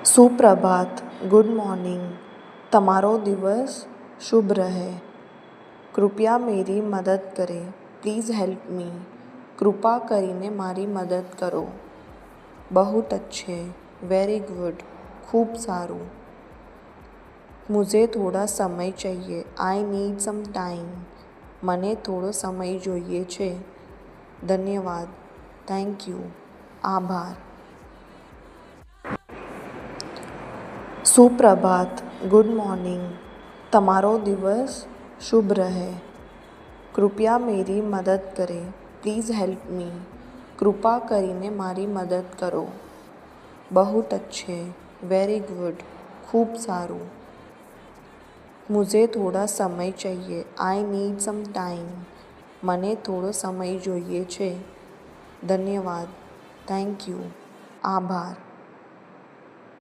સુપ્રભાત, good morning. તમારો દિવસ શુભ રહે. કૃપયા મેરી મદદ કરે. Please help me. કૃપા કરીને મારી મદદ કરો. બહુત અચ્છે, વેરી ગુડ, ખૂબ સારું. મુઝે થોડા સમય ચાહીએ. I need some time. મને થોડો સમય જોઈએ છે. ધન્યવાદ, થેન્ક યુ, આભાર. સુપ્રભાત, ગુડ મોર્નિંગ. તમારો દિવસ શુભ રહે. કૃપયા મેરી મદદ કરે. Please help me. કૃપા કરીને મારી મદદ કરો. બહુત અચ્છે, વેરી ગુડ, ખૂબ સારું. મુઝે થોડા સમય ચાહીએ. I need some time. મને થોડો સમય જોઈએ છે. ધન્યવાદ, થેન્ક યુ, આભાર.